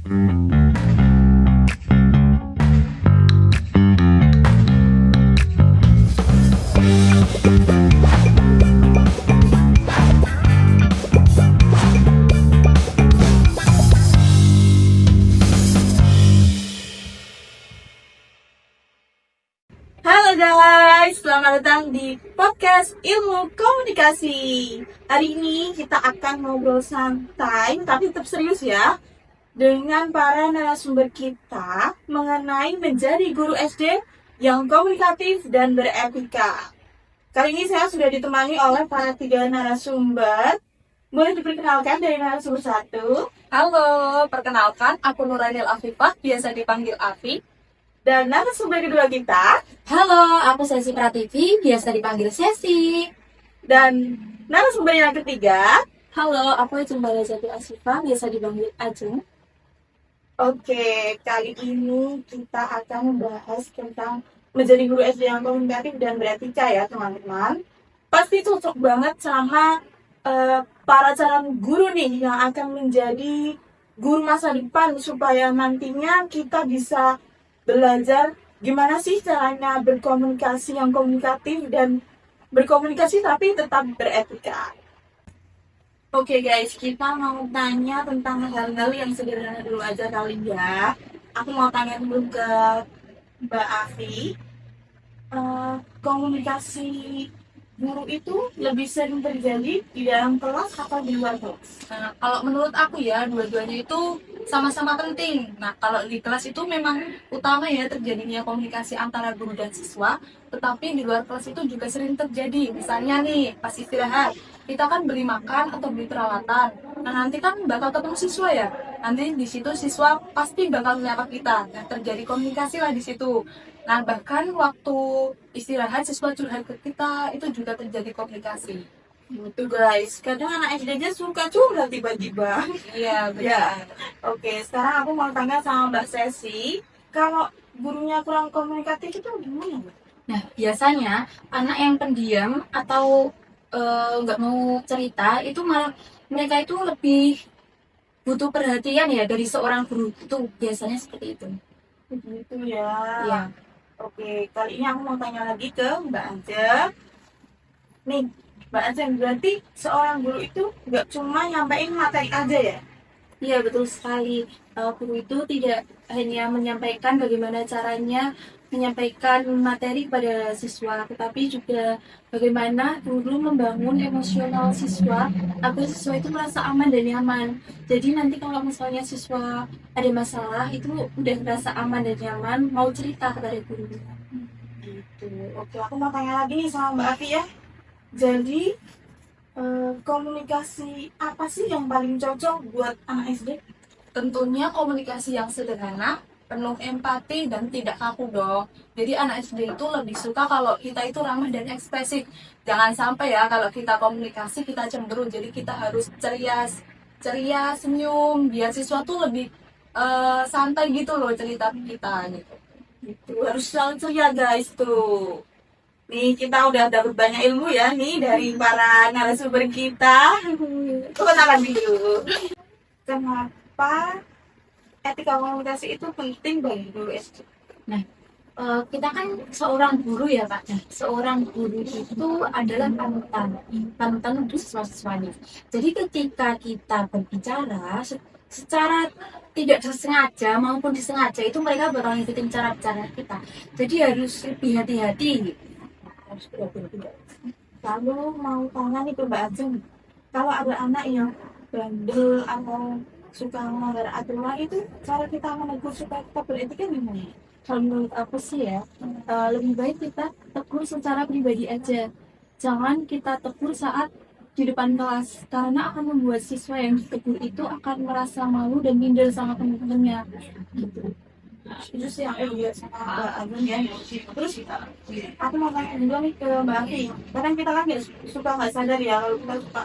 Halo guys, selamat datang di podcast Ilmu Komunikasi. Hari ini kita akan ngobrol santai, tapi tetap serius ya, dengan para narasumber kita mengenai menjadi guru SD yang komunikatif dan beretika. Kali ini saya sudah ditemani oleh para 3 narasumber. Boleh diperkenalkan dari narasumber 1. Halo, perkenalkan aku Nurainil Afifah, biasa dipanggil Afi. Dan narasumber kedua kita. Halo, aku Sesi Prativi, biasa dipanggil Sesi. Dan narasumber yang ketiga. Halo, aku Jumbala Jati Asifah, biasa dipanggil Ajeng. Oke, kali ini kita akan membahas tentang menjadi guru SD yang komunikatif dan beretika ya teman-teman. Pasti cocok banget sama para calon guru nih yang akan menjadi guru masa depan, supaya nantinya kita bisa belajar gimana sih caranya berkomunikasi yang komunikatif dan berkomunikasi tapi tetap beretika. Oke guys, kita mau tanya tentang hal-hal yang sederhana dulu aja kali ya. Aku mau tanya dulu ke Mbak Afi. Komunikasi guru itu lebih sering terjadi di dalam kelas atau di luar kelas? Nah, kalau menurut aku ya, dua-duanya itu sama-sama penting. Nah, kalau di kelas itu memang utama ya terjadinya komunikasi antara guru dan siswa, tetapi di luar kelas itu juga sering terjadi. Misalnya nih, pas istirahat, kita kan beli makan atau beli peralatan. Nah, nanti kan bakal ketemu siswa ya. Nanti di situ siswa pasti bakal menyapa kita. Nah, terjadi komunikasi lah di situ. Nah, bahkan waktu istirahat siswa curhat ke kita, itu juga terjadi komunikasi. Itu guys, kadang anak SD aja suka curhat tiba-tiba. Iya, benar. Ya. Oke, sekarang aku mau tanya sama Mbak Sesi, kalau gurunya kurang komunikatif itu gimana, Mbak? Nah, biasanya anak yang pendiam atau nggak mau cerita, itu malah mereka itu lebih butuh perhatian ya dari seorang guru. Itu biasanya seperti itu. Begitu ya. Iya. Oke, kali ini aku mau tanya lagi ke Mbak Anja. Nih, Mbak Anja, berarti seorang guru itu nggak cuma nyampein materi aja ya? Iya, betul sekali. Guru itu tidak hanya menyampaikan bagaimana caranya menyampaikan materi pada siswa, tetapi juga bagaimana guru membangun emosional siswa agar siswa itu merasa aman dan nyaman. Jadi nanti kalau misalnya siswa ada masalah, itu udah merasa aman dan nyaman, mau cerita kepada guru. Gitu. Oke, aku mau tanya lagi nih sama Mbak Afi ya. Jadi, komunikasi apa sih yang paling cocok buat anak SD? Tentunya komunikasi yang sederhana, penuh empati dan tidak kaku dong. Jadi anak SD itu lebih suka kalau kita itu ramah dan ekspresif. Jangan sampai ya kalau kita komunikasi kita cemberut. Jadi kita harus ceria, senyum, biar siswa tuh lebih santai gitu loh cerita kita gitu. Gitu. Harus selalu ceria guys tuh. Nih kita udah dapat banyak ilmu ya nih dari para narasumber kita. Tepuk tangan dulu. Kenapa etika komunikasi itu penting bagi guru SD? Nah, kita kan seorang guru ya Pak. Nah, seorang guru itu adalah panutan untuk siswa-siswanya. Jadi ketika kita berbicara secara tidak disengaja maupun disengaja, itu mereka bakal ngikutin cara bicara kita. Jadi harus lebih hati-hati gitu. Harus berbeda. Lalu mau tanya nih ke Mbak Ajeng, kalau ada anak yang bandel atau suka melanggar aturan, itu cara kita menegur supaya kita beretika gimana? Kalau menurut aku sih ya, lebih baik kita tegur secara pribadi aja. Jangan kita tegur saat di depan kelas, karena akan membuat siswa yang ditegur itu akan merasa malu dan minder sama teman-temannya. Gitu. Itu sih yang lihat sama Mbak Ajeng ya. Terus aku mau tanya juga nih ke Mbak Afi, kadang kita kan nggak sadar ya kalau kita suka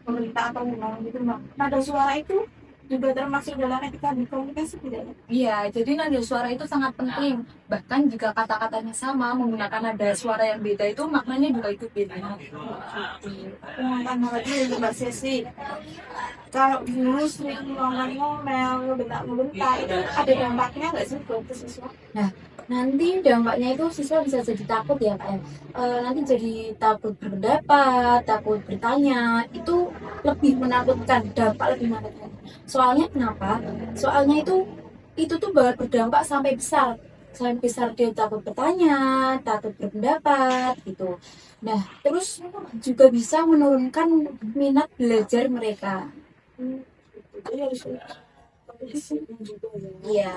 pemerintah atau ngomong gitu, Mbak. Nada suara itu juga termasuk dalam etika berkomunikasi tidak ya? Iya, jadi nada suara itu sangat penting. Bahkan jika kata-katanya sama, menggunakan nada suara yang beda itu maknanya juga ikut beda. Aku tanya lagi dari Mbak Sesi, kalau dulu sering ngomel-ngomel, bentak-bentak, itu ada dampaknya nggak sih buat ke siswa? Nah, nanti dampaknya itu siswa bisa jadi takut ya Kak ya. Nanti jadi takut berpendapat, takut bertanya, itu lebih menakutkan, dampak lebih menakutkan. Soalnya kenapa? Soalnya itu tuh bakal berdampak sampai besar. Sampai besar dia takut bertanya, takut berpendapat gitu. Nah, terus juga bisa menurunkan minat belajar mereka. Jadi harus disiplin juga ya. Iya.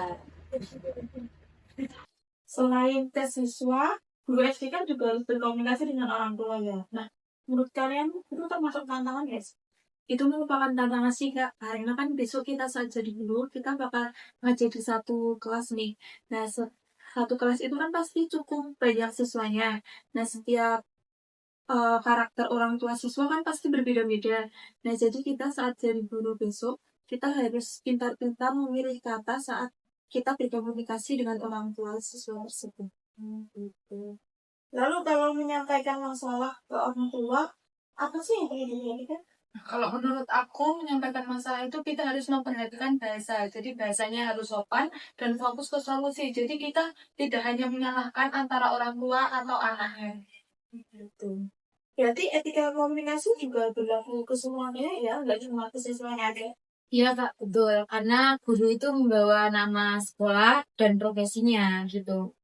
Selain tes siswa, guru SD kan juga harus berkomunikasi dengan orang tua ya. Nah, menurut kalian itu termasuk tantangan guys? Itu merupakan tantangan sih Kak, karena kan besok kita saat jadi guru kita bakal ngajar di satu kelas nih. Nah, satu kelas itu kan pasti cukup banyak siswanya. Nah, setiap karakter orang tua siswa kan pasti berbeda-beda. Nah, jadi kita saat jadi guru besok kita harus pintar-pintar memilih kata saat kita berkomunikasi dengan orang tua siswa tersebut. Gitu. Lalu kalau menyampaikan masalah ke orang tua, apa sih yang perlu diperhatikan? Kalau menurut aku, menyampaikan masalah itu kita harus memperhatikan bahasa. Jadi bahasanya harus sopan dan fokus ke solusi. Jadi kita tidak hanya menyalahkan antara orang tua atau anaknya. Gitu. Berarti etika komunikasi juga berlaku ke semuanya ya, nggak cuma ke siswanya aja. Iya Kak, betul. Karena guru itu membawa nama sekolah dan profesinya gitu.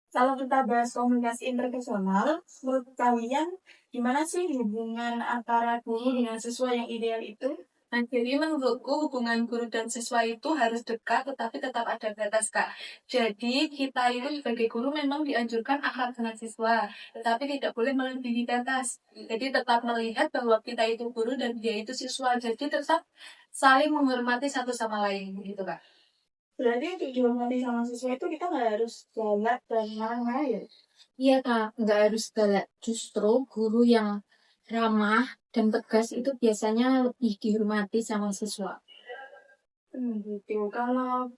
Kalau kita bahas komunikasi interpersonal, menurut kalian gimana sih hubungan antara guru dengan siswa yang ideal itu? Nah, jadi menurutku hubungan guru dan siswa itu harus dekat, tetapi tetap ada batas, Kak. Jadi kita itu sebagai guru memang dianjurkan akrab dengan siswa, tetapi tidak boleh melebihi batas. Jadi tetap melihat bahwa kita itu guru dan dia itu siswa. Jadi tetap saling menghormati satu sama lain, gitu, Kak. Berarti untuk dihormati sama siswa itu kita nggak harus galak dan marah ya? Iya Kak, nggak harus galak. Justru guru yang ramah dan tegas itu biasanya lebih dihormati sama siswa. Gitu. Kalau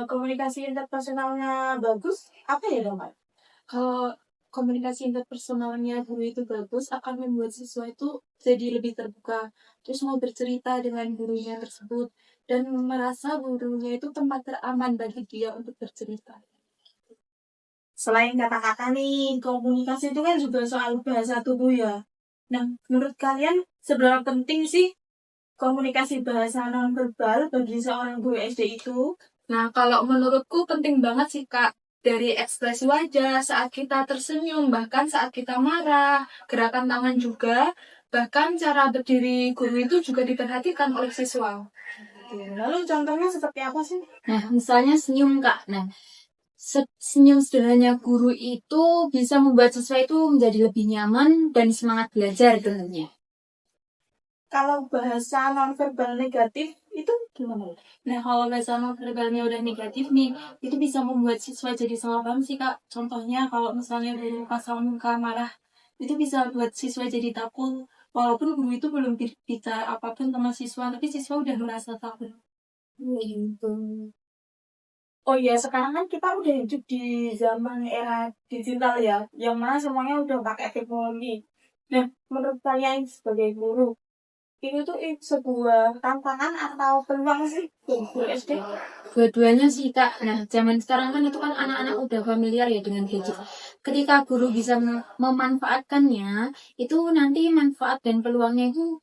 komunikasi interpersonalnya bagus, apa ya dong, Pak? Kalau komunikasi interpersonalnya guru itu bagus, akan membuat siswa itu jadi lebih terbuka. Terus mau bercerita dengan gurunya tersebut. Dan merasa gurunya itu tempat teraman bagi dia untuk bercerita. Selain kata-kata nih, komunikasi itu kan juga soal bahasa tubuh ya. Nah, menurut kalian seberapa penting sih komunikasi bahasa nonverbal bagi seorang guru SD itu? Nah, kalau menurutku penting banget sih, Kak. Dari ekspresi wajah, saat kita tersenyum, bahkan saat kita marah, gerakan tangan juga, bahkan cara berdiri guru itu juga diperhatikan oleh siswa. Lalu contohnya seperti apa sih? Nah, misalnya senyum Kak. Nah, senyum sederhana guru itu bisa membuat siswa itu menjadi lebih nyaman dan semangat belajar tentunya. Kalau bahasa nonverbal negatif itu gimana? Nah, kalau bahasa nonverbalnya udah negatif nih, itu bisa membuat siswa jadi salah paham sih Kak. Contohnya kalau misalnya guru pasang muka marah, itu bisa buat siswa jadi takut. Walaupun guru itu belum bicara apapun sama siswa, tapi siswa udah merasa takut. Gitu. Oh iya, sekarang kan kita udah hidup di zaman era digital ya, yang mana semuanya udah pakai teknologi. Nah, menurut kalian sebagai guru, itu tuh sebuah tantangan atau peluang sih buat guru SD? Dua-duanya sih Kak. Nah, zaman sekarang kan itu kan anak-anak udah familiar ya dengan gadget. Ketika guru bisa memanfaatkannya, itu nanti manfaat dan peluangnya itu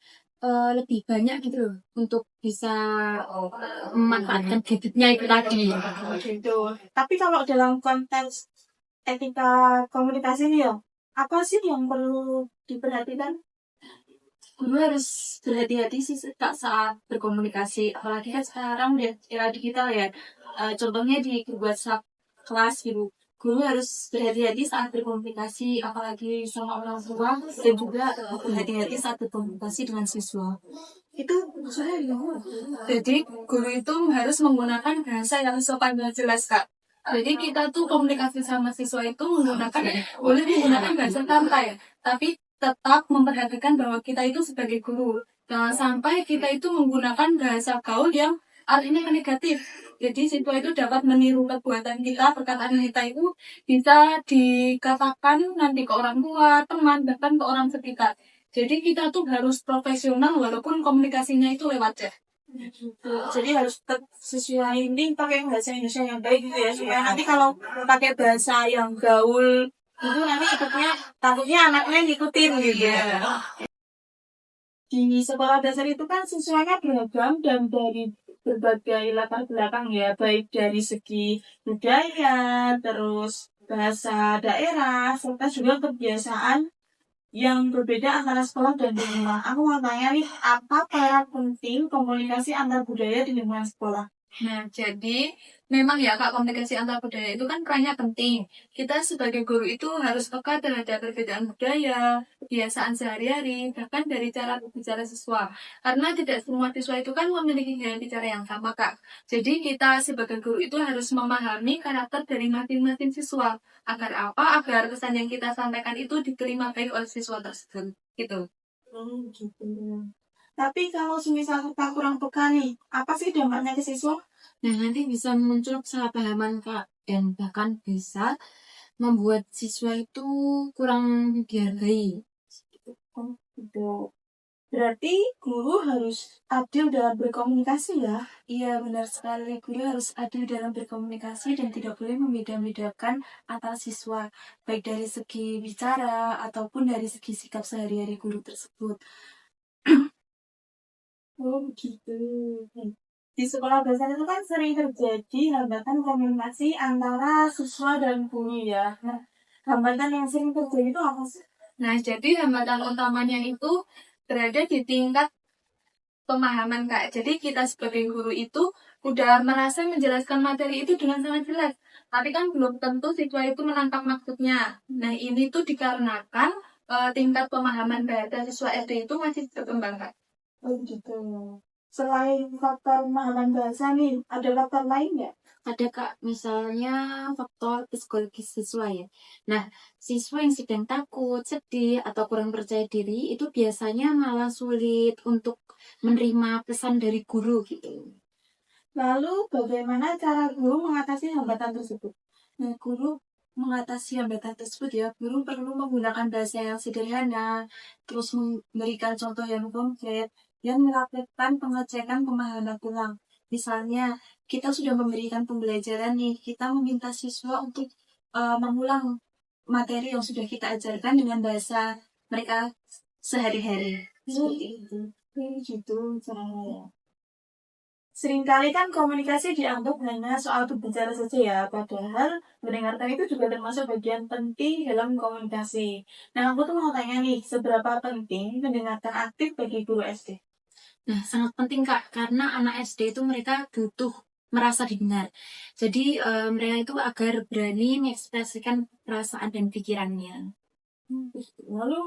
lebih banyak gitu loh untuk bisa memanfaatkan gadgetnya itu tadi. Gitu. Tapi kalau dalam konteks etika komunikasi nih ya, apa sih yang perlu diperhatikan? Guru harus berhati-hati sih Kak saat berkomunikasi. Apalagi kan sekarang udah era digital ya. Contohnya di grup WhatsApp kelas gitu. Guru harus berhati-hati saat berkomunikasi, apalagi sama orang tua, dan juga berhati-hati saat berkomunikasi dengan siswa. Itu maksudnya gimana? Jadi, guru itu harus menggunakan bahasa yang sopan dan jelas, Kak. Jadi kita tuh komunikasi sama siswa itu boleh menggunakan bahasa santai, tapi tetap memperhatikan bahwa kita itu sebagai guru. Jangan sampai kita itu menggunakan bahasa gaul yang artinya negatif. Jadi siswa itu dapat meniru perbuatan kita, perkataan kita itu bisa dikatakan nanti ke orang tua, teman, bahkan ke orang sekitar. Jadi kita tuh harus profesional walaupun komunikasinya itu lewat chat. Jadi harus tetap sesuai ini pakai bahasa Indonesia yang baik gitu ya, supaya nanti kalau pakai bahasa yang gaul itu nanti takutnya anaknya ngikutin gitu ya. Di sekolah dasar itu kan siswanya beragam dan dari berbagai latar belakang ya, baik dari segi budaya, terus bahasa daerah, serta juga kebiasaan yang berbeda antara sekolah dan di rumah. Aku mau tanya nih, apa peran penting komunikasi antar budaya di lingkungan sekolah? Nah, jadi memang ya Kak, komunikasi antar budaya itu kan perannya penting. Kita sebagai guru itu harus peka terhadap perbedaan budaya, kebiasaan sehari-hari, bahkan dari cara berbicara siswa. Karena tidak semua siswa itu kan memiliki gaya bicara yang sama Kak. Jadi kita sebagai guru itu harus memahami karakter dari masing-masing siswa. Agar apa? Agar pesan yang kita sampaikan itu diterima baik oleh siswa tersebut. Gitu. Gitu. Tapi kalau semisal kita kurang peka nih, apa sih dampaknya ke siswa? Nah, nanti bisa muncul kesalahpahaman, Kak. Dan bahkan bisa membuat siswa itu kurang dihargai. Oh, gitu. Berarti guru harus adil dalam berkomunikasi ya? Iya, benar sekali. Guru harus adil dalam berkomunikasi dan tidak boleh membeda-bedakan antara siswa, baik dari segi bicara ataupun dari segi sikap sehari-hari guru tersebut. Oh, gitu. Di sekolah dasar itu kan sering terjadi hambatan komunikasi antara siswa dan guru ya. Nah, hambatan yang sering terjadi itu apa sih? Nah, jadi hambatan utamanya itu berada di tingkat pemahaman Kak. Jadi kita sebagai guru itu udah merasa menjelaskan materi itu dengan sangat jelas. Tapi kan belum tentu siswa itu menangkap maksudnya. Nah, ini tuh dikarenakan tingkat pemahaman bahasa siswa SD itu masih berkembang Kak. Oh, gitu. Selain faktor pemahaman bahasa nih, ada faktor lain nggak? Ada, Kak, misalnya faktor psikologis siswa ya. Nah, siswa yang sedang takut, sedih, atau kurang percaya diri itu biasanya malah sulit untuk menerima pesan dari guru gitu. Lalu, bagaimana cara guru mengatasi hambatan tersebut? Nah, guru mengatasi hambatan tersebut ya, guru perlu menggunakan bahasa yang sederhana, terus memberikan contoh yang konkret, yang melakukan pengecekan pemahaman ulang. Misalnya, kita sudah memberikan pembelajaran nih, kita meminta siswa untuk mengulang materi yang sudah kita ajarkan dengan bahasa mereka sehari-hari. Seperti itu. Gitu caranya. Seringkali kan komunikasi dianggap hanya soal berbicara saja ya, padahal mendengarkan itu juga termasuk bagian penting dalam komunikasi. Nah, aku tuh mau tanya nih, seberapa penting mendengarkan aktif bagi guru SD? Nah, sangat penting Kak, karena anak SD itu mereka butuh merasa didengar. Jadi mereka itu agar berani mengekspresikan perasaan dan pikirannya. Lalu,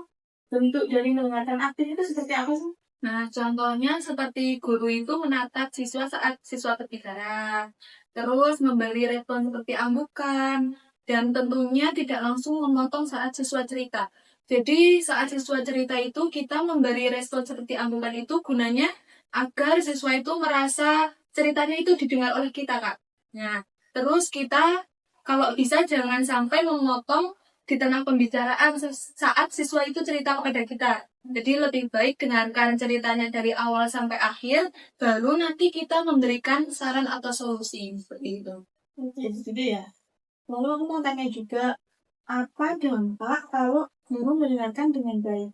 bentuk dari mendengarkan aktif itu seperti apa sih? Nah, contohnya seperti guru itu menatap siswa saat siswa berbicara, terus memberi respon seperti anggukan, dan tentunya tidak langsung memotong saat siswa cerita. Jadi saat siswa cerita itu kita memberi respon seperti anggukan itu gunanya agar siswa itu merasa ceritanya itu didengar oleh kita, Kak. Nah, terus kita kalau bisa jangan sampai memotong di tengah pembicaraan saat siswa itu cerita kepada kita. Jadi lebih baik dengarkan ceritanya dari awal sampai akhir, baru nanti kita memberikan saran atau solusi seperti itu. Oke, gitu ya. Lalu aku mau tanya juga, apa dampak kalau guru mendengarkan dengan baik?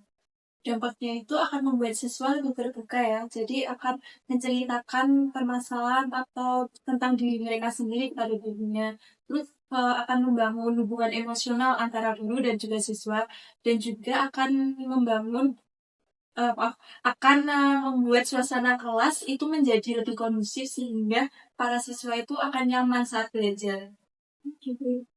Dampaknya itu akan membuat siswa lebih terbuka ya. Jadi akan menceritakan permasalahan atau tentang diri mereka sendiri kepada gurunya. Terus akan membangun hubungan emosional antara guru dan juga siswa. Dan juga akan membangun akan membuat suasana kelas itu menjadi lebih kondusif sehingga para siswa itu akan nyaman saat belajar. Gitu.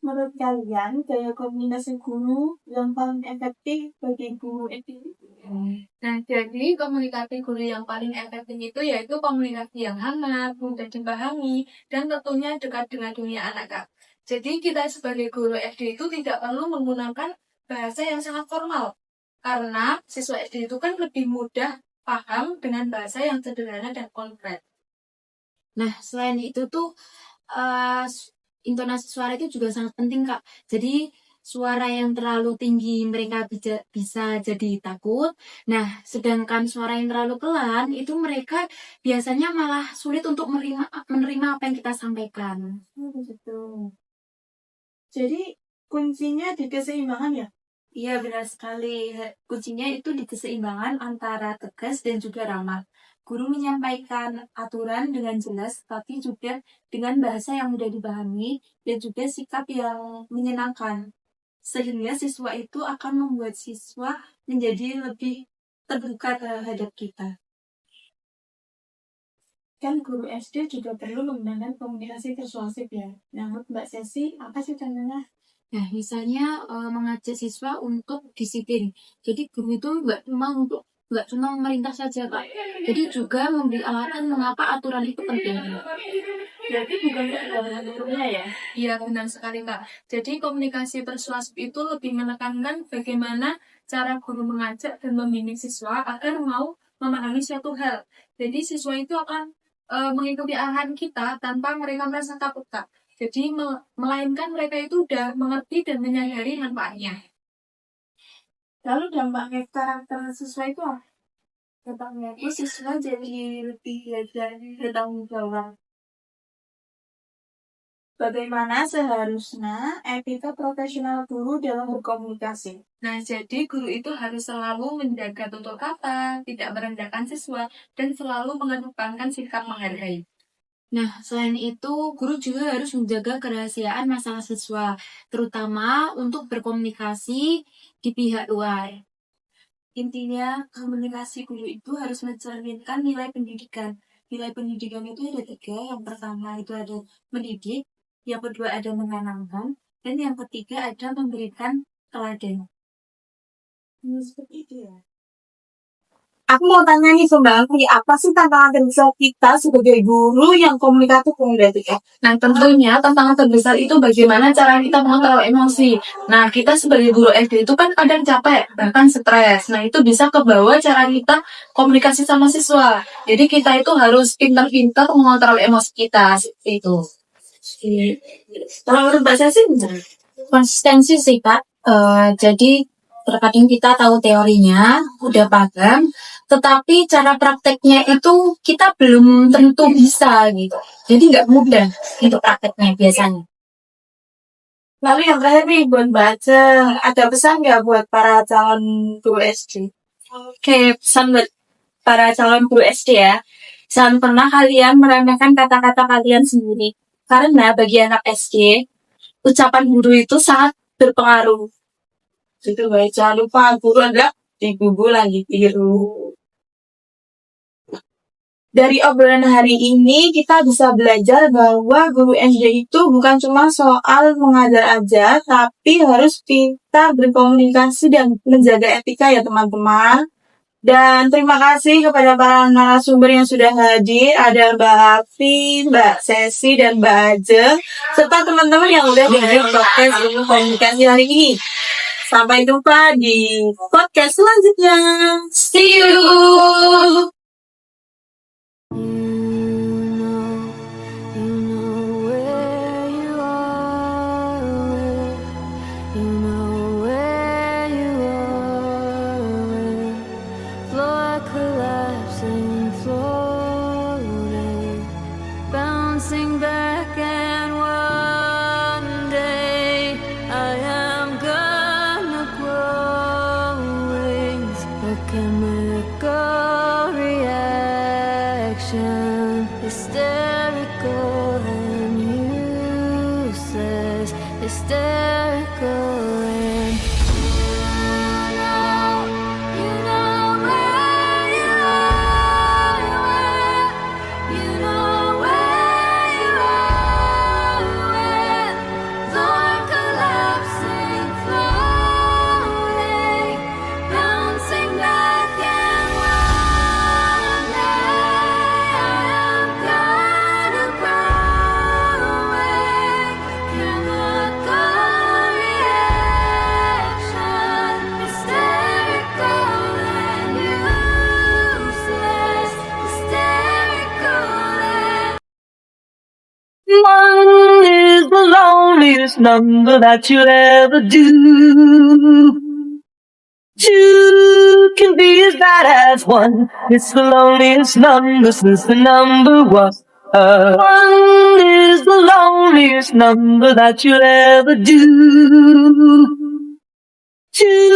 Menurut kalian, gaya komunikasi guru yang paling efektif bagi guru SD? Nah, jadi komunikasi guru yang paling efektif itu yaitu komunikasi yang hangat, mudah dipahami, dan tentunya dekat dengan dunia anak, Kak. Jadi kita sebagai guru SD itu tidak perlu menggunakan bahasa yang sangat formal. Karena siswa SD itu kan lebih mudah paham dengan bahasa yang sederhana dan konkret. Nah, selain itu tuh intonasi suara itu juga sangat penting, Kak. Jadi suara yang terlalu tinggi mereka bisa jadi takut. Nah, sedangkan suara yang terlalu pelan itu mereka biasanya malah sulit untuk menerima apa yang kita sampaikan. Begitu. Jadi kuncinya di keseimbangan ya. Iya, benar sekali. Kuncinya itu di keseimbangan antara tegas dan juga ramah. Guru menyampaikan aturan dengan jelas, tapi juga dengan bahasa yang mudah dipahami dan juga sikap yang menyenangkan. Sehingga siswa itu akan membuat siswa menjadi lebih terbuka terhadap kita. Kan guru SD juga perlu menggunakan komunikasi persuasif ya. Nah, menurut Mbak Sesi, apa sih contohnya? Nah, misalnya mengajak siswa untuk disiplin. Jadi guru itu nggak cuma memerintah saja, Kak. Jadi juga memberi alasan mengapa aturan itu penting. Berarti bukan keunggulan gurunya ya? Iya, benar sekali, Kak. Jadi komunikasi persuasif itu lebih menekankan bagaimana cara guru mengajak dan membimbing siswa agar mau memahami suatu hal. Jadi siswa itu akan mengikuti arahan kita tanpa mereka merasa takut, Kak. Jadi melainkan mereka itu udah mengerti dan menyadari manfaatnya. Lalu dampaknya karakter siswa itu apa? Dampaknya itu siswa jadi lebih belajar bertanggung jawab. Bagaimana seharusnya etika profesional guru dalam berkomunikasi? Nah, jadi guru itu harus selalu menjaga tutur kata, tidak merendahkan siswa, dan selalu mengedepankan sikap menghargai. Nah, selain itu, guru juga harus menjaga kerahasiaan masalah siswa, terutama untuk berkomunikasi di pihak luar. Intinya, komunikasi guru itu harus mencerminkan nilai pendidikan. Nilai pendidikan itu ada 3. Yang pertama itu ada mendidik, yang kedua ada menanamkan, dan yang ketiga ada memberikan teladan. Seperti itu ya. Aku mau tanya nih Mbak Anggi, apa sih tantangan terbesar kita sebagai guru yang komunikatif berarti ya? Nah, tentunya tantangan terbesar itu bagaimana cara kita mengontrol emosi. Nah, kita sebagai guru SD itu kan kadang capek, bahkan stres. Nah, itu bisa kebawa cara kita komunikasi sama siswa. Jadi kita itu harus pintar-pintar mengontrol emosi kita, seperti itu. Kalau menurut Mbak Sesi, Konsistensi sih, Kak. Jadi terkadang kita tahu teorinya, udah paham, tetapi cara prakteknya itu kita belum tentu bisa gitu. Jadi nggak mudah untuk prakteknya biasanya. lalu yang terakhir nih buat baca, ada pesan nggak buat para calon guru SD? Oke, pesan buat para calon guru SD ya. Jangan pernah kalian meremehkan kata-kata kalian sendiri. Karena bagi anak SD, ucapan guru itu sangat berpengaruh. Itu baik, jangan lupa guru adalah ibu lagi biru. Dari obrolan hari ini kita bisa belajar bahwa guru SD itu bukan cuma soal mengajar aja, tapi harus pintar berkomunikasi dan menjaga etika ya teman-teman. Dan terima kasih kepada para narasumber yang sudah hadir. Ada Mbak Hafi, Mbak Sesi, dan Mbak Ajeng. Serta teman-teman yang udah hadir podcast ilmu komunikasi hari ini. Sampai jumpa di podcast selanjutnya. See you! Bouncing back, and one day I am gonna grow wings like a Mercury. loneliest number that you'll ever do. Two can be as bad as one. It's the loneliest number since the number was. One is the loneliest number that you'll ever do. Two